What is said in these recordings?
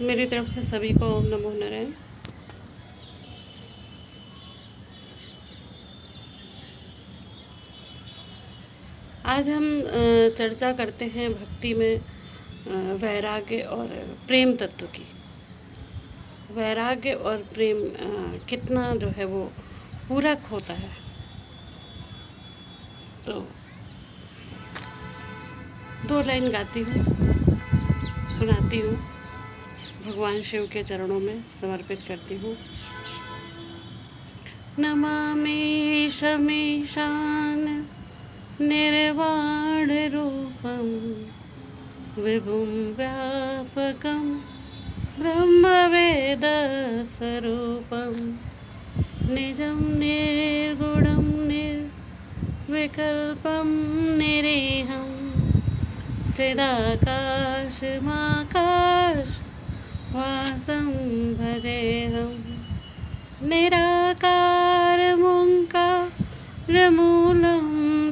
मेरी तरफ से सभी को ओम नमो नारायण। आज हम चर्चा करते हैं भक्ति में वैराग्य और प्रेम तत्व की। वैराग्य और प्रेम कितना जो है वो पूरक होता है। तो 2 लाइन गाती हूँ, सुनाती हूँ, भगवान शिव के चरणों में समर्पित करती हूँ। नमामि शमीशान निर्वाण रूपं विभुं व्यापकं ब्रह्मवेद स्वरूपं निजं निर्गुणं निर्विकल्पं निरीहं चिदाकाशमाकाशवासं भजेऽहं निराकारमूलं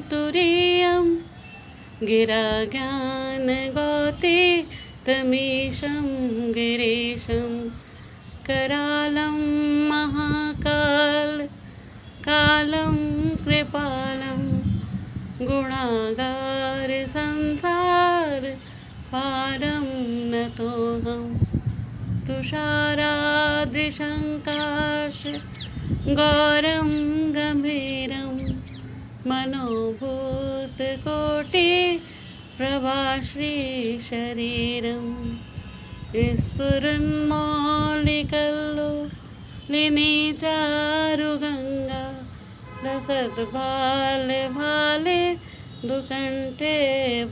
तुरीयं गिराज्ञानगौतीतमीशं गिरीशं करालं महाकालं कृपालं गुणागार संसार पारं नतोऽहं तुषारादृशङ्काश गौरं गम्भीरं मनोभूतकोटि प्रभाश्रीशरीरं स्फुरन्मौलिकल्लोलिनी चारुगङ्गा रसद्भाले दुकण्ठे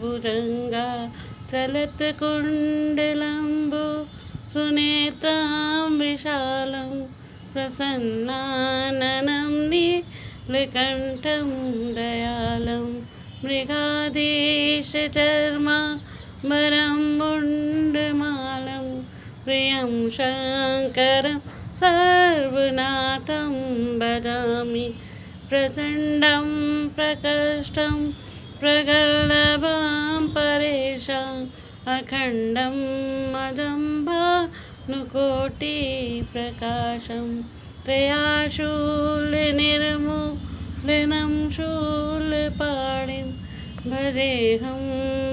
भुजङ्गा चलत्कुण्डलम्बो सुनेत्रां विशालं प्रसन्नाननं नीलकण्ठं दयालं मृगाधीशचर्माम्बरं मुण्डमालं प्रियं शङ्करं सर्वनाथं भजामि प्रचण्डं प्रकृष्टं प्रगल्भं परेशाम् अखण्डं अजम्भानुकोटिप्रकाशं त्रयाशूलनिर्मूलनं शूलपाणिं भजेऽहं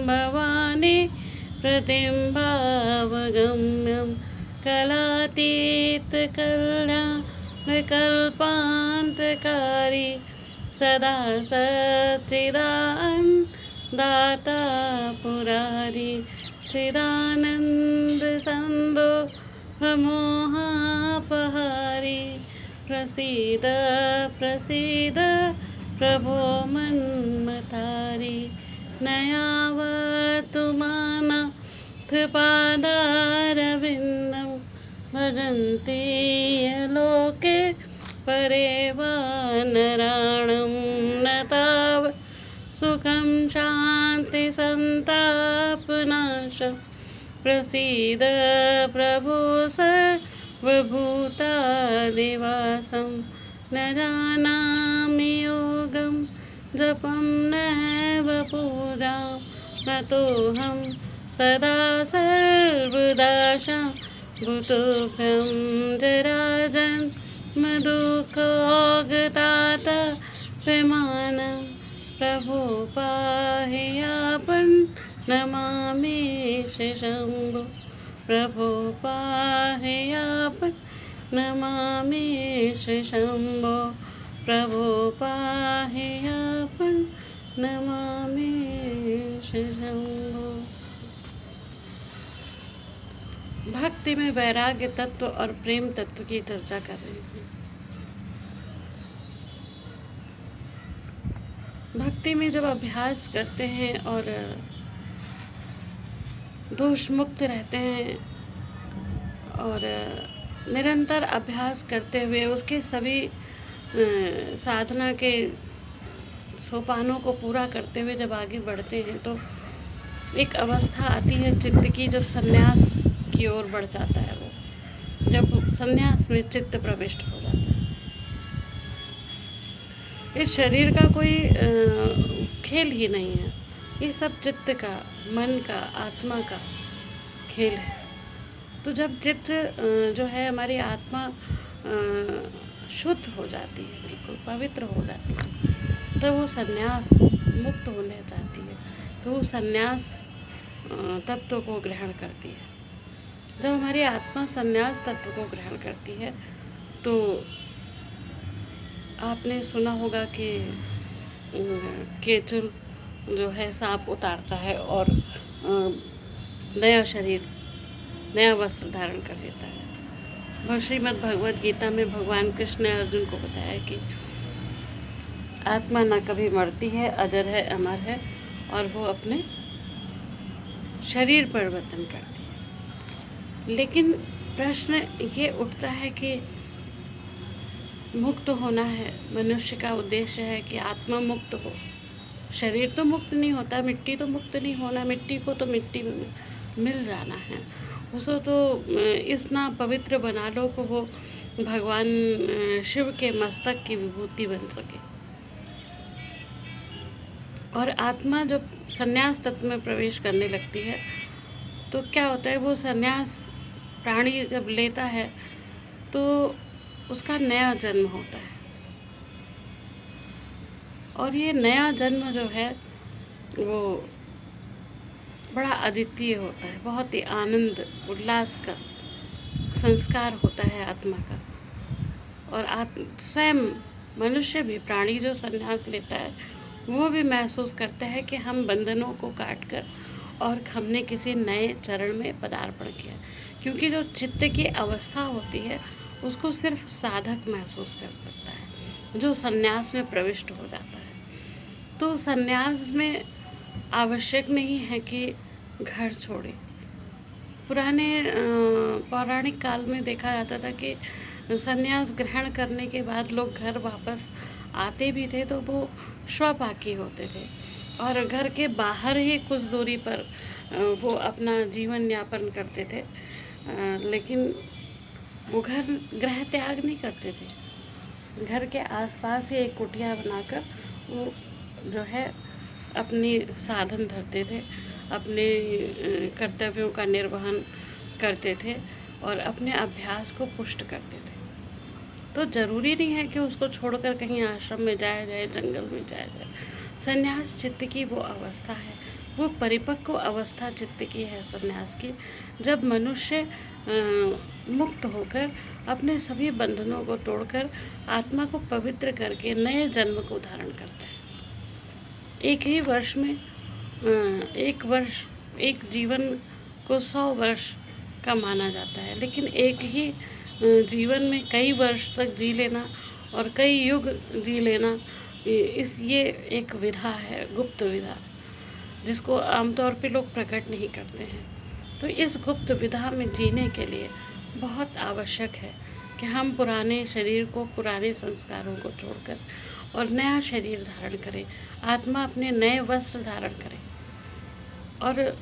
भवानी प्रतिम्भावगम्यं कलातीतकल्याणकल्पान्तकारी सदा सच्चिदानन्दाता पुरारी चिदानन्द सन्दोहमोहापहारी प्रसीद प्रसीद प्रभो मन्मथारी नयावतु मानथपादारविन्दं भजन्ति लोके परेव नराणं न तावत् सुखं शान्ति सन्तापनाशं प्रसीद प्रभो सर्वभूतादिवासं न जानामि योगं जपं नैव पूजां नतोऽहं सदा सर्वदा भूतोभ्यं जराजन्मदुःखोऽगताता विमानं प्रभो पाहि आपन् नमामि शम्भो प्रभो पाहि आपन् नमामि शम्भो प्रभो पाहि आपन् नमामि शम्भो। भक्ति में वैराग्य तत्व और प्रेम तत्व की चर्चा कर रही हूँ। भक्ति में जब अभ्यास करते हैं और दोष मुक्त रहते हैं और निरंतर अभ्यास करते हुए उसके सभी साधना के सोपानों को पूरा करते हुए जब आगे बढ़ते हैं तो एक अवस्था आती है चित्त की, जब संन्यास की ओर बढ़ जाता है वो, जब संन्यास में चित्त प्रविष्ट हो जाता है। इस शरीर का कोई खेल ही नहीं है, ये सब चित्त का, मन का, आत्मा का खेल है। तो जब चित्त जो है हमारी आत्मा शुद्ध हो जाती है, बिल्कुल पवित्र हो जाती है, तो वो संन्यास मुक्त होने चाहती है, तो वो संन्यास तत्व को ग्रहण करती है। जब हमारी आत्मा संन्यास तत्व को ग्रहण करती है तो आपने सुना होगा कि केचुल जो है सांप उतारता है और नया शरीर, नया वस्त्र धारण कर लेता है। श्रीमद् भगवद गीता में भगवान कृष्ण ने अर्जुन को बताया कि आत्मा न कभी मरती है, अजर है, अमर है, और वो अपने शरीर परिवर्तन करती है। लेकिन प्रश्न ये उठता है कि मुक्त होना है, मनुष्य का उद्देश्य है कि आत्मा मुक्त हो, शरीर तो मुक्त नहीं होता, मिट्टी तो मुक्त नहीं होना, मिट्टी को तो मिट्टी में मिल जाना है, उसको तो इतना पवित्र बना लो कि वो भगवान शिव के मस्तक की विभूति बन सके। और आत्मा जब संन्यास तत्व में प्रवेश करने लगती है तो क्या होता है, वो संन्यास प्राणी जब लेता है तो उसका नया जन्म होता है, और ये नया जन्म जो है वो बड़ा अद्वितीय होता है, बहुत ही आनंद उल्लास का संस्कार होता है आत्मा का। और स्वयं मनुष्य भी, प्राणी जो संन्यास लेता है वो भी महसूस करता है कि हम बंधनों को काट कर और हमने किसी नए चरण में पदार्पण किया, क्योंकि जो चित्त की अवस्था होती है उसको सिर्फ साधक महसूस कर सकता है जो संन्यास में प्रविष्ट हो जाता है। तो संन्यास में आवश्यक नहीं है कि घर छोड़े। पुराने पौराणिक काल में देखा जाता था कि संन्यास ग्रहण करने के बाद लोग घर वापस आते भी थे तो वो स्वपाकी होते थे, और घर के बाहर ही कुछ दूरी पर वो अपना जीवन यापन करते थे, लेकिन वो गृह त्याग नहीं करते थे। घर के आसपास ही एक कुटिया बनाकर वो जो है अपनी साधन धरते थे, अपने कर्तव्यों का निर्वहन करते थे और अपने अभ्यास को पुष्ट करते थे। तो ज़रूरी नहीं है कि उसको छोड़कर कहीं आश्रम में जाया जाए, जंगल में जाया जाए। संन्यास चित्त की वो अवस्था है, वो परिपक्व अवस्था चित्त की है संन्यास की, जब मनुष्य मुक्त होकर अपने सभी बंधनों को तोड़कर आत्मा को पवित्र करके नए जन्म को धारण करता है। एक ही वर्ष में एक जीवन को 100 वर्ष का माना जाता है, लेकिन एक ही जीवन में कई वर्ष तक जी लेना और कई युग जी लेना, ये एक विधा है, गुप्त विधा, जिसको आमतौर पे लोग प्रकट नहीं करते हैं। तो इस गुप्त विधा में जीने के लिए बहुत आवश्यक है कि हम पुराने शरीर को, पुराने संस्कारों को छोड़कर और नया शरीर धारण करें, आत्मा अपने नए वस्त्र धारण करे। और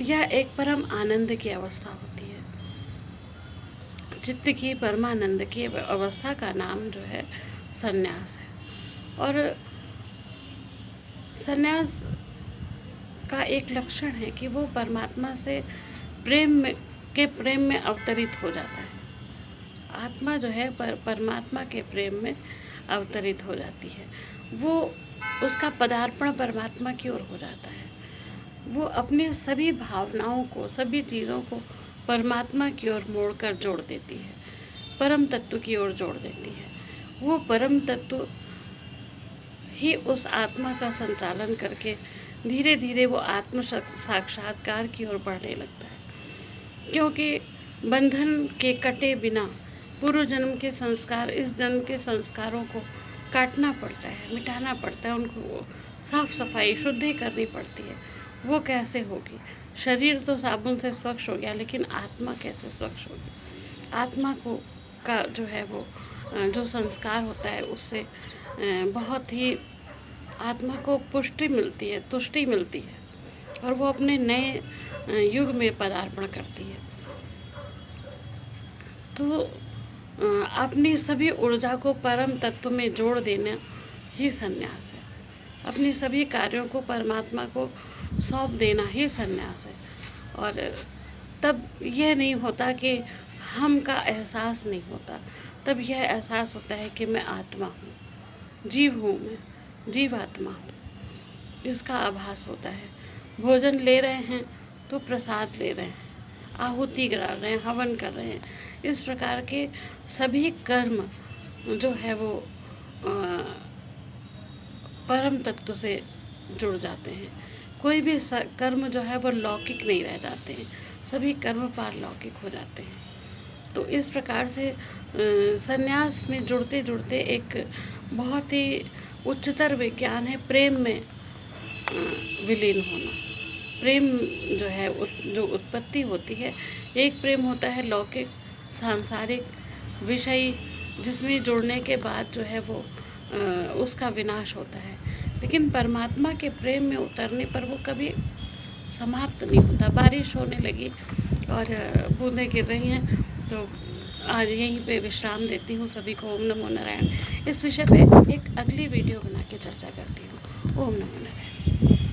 यह एक परम आनंद की अवस्था होती है। चित्त की परमानंद की अवस्था का नाम जो है संन्यास है। और संन्यास का एक लक्षण है कि वो परमात्मा से प्रेम में अवतरित हो जाता है। आत्मा जो है परमात्मा के प्रेम में अवतरित हो जाती है, वो उसका पदार्पण परमात्मा की ओर हो जाता है। वो अपने सभी भावनाओं को, सभी चीज़ों को परमात्मा की ओर मोड़कर जोड़ देती है, परम तत्व की ओर जोड़ देती है। वो परम तत्व ही उस आत्मा का संचालन करके धीरे धीरे वो आत्म साक्षात्कार की ओर बढ़ने लगता है, क्योंकि बंधन के कटे बिना पूर्व जन्म के संस्कार, इस जन्म के संस्कारों को काटना पड़ता है, मिटाना पड़ता है, उनको साफ सफाई, शुद्धि करनी पड़ती है। वो कैसे होगी? शरीर तो साबुन से स्वच्छ हो गया, लेकिन आत्मा कैसे स्वच्छ होगी? आत्मा को का जो है वो जो संस्कार होता है उससे बहुत ही आत्मा को पुष्टि मिलती है, तुष्टि मिलती है, और वो अपने नए युग में पदार्पण करती है। तो अपनी सभी ऊर्जा को परम तत्व में जोड़ देना ही संन्यास है। अपनी सभी कार्यों को परमात्मा को सौंप देना ही संन्यास है। और तब यह नहीं होता कि हम का एहसास नहीं होता, तब यह एहसास होता है कि मैं आत्मा हूँ, जीव हूँ, मैं जीवात्मा हूँ, इसका आभास होता है। भोजन ले रहे हैं तो प्रसाद ले रहे हैं, आहुति करा रहे हैं, हवन कर रहे हैं। इस प्रकार के सभी कर्म जो है वो परम तत्व से जुड़ जाते हैं। कोई भी कर्म जो है वो लौकिक नहीं रह जाते हैं, सभी कर्म पारलौकिक हो जाते हैं। तो इस प्रकार से संन्यास में जुड़ते जुड़ते एक बहुत ही उच्चतर विज्ञान है प्रेम में विलीन होना। प्रेम जो है जो उत्पत्ति होती है, एक प्रेम होता है लौकिक सांसारिक विषयी, जिसमें जुड़ने के बाद जो है वो उसका विनाश होता है। लेकिन परमात्मा के प्रेम में उतरने पर वो कभी समाप्त नहीं होता। बारिश होने लगी और बूंदें गिर रही हैं, तो आज यहीं पे विश्राम देती हूँ सभी को। ओम नमो नारायण। इस विषय पे एक अगली वीडियो बना के चर्चा करती हूँ। ओम नमो नारायण।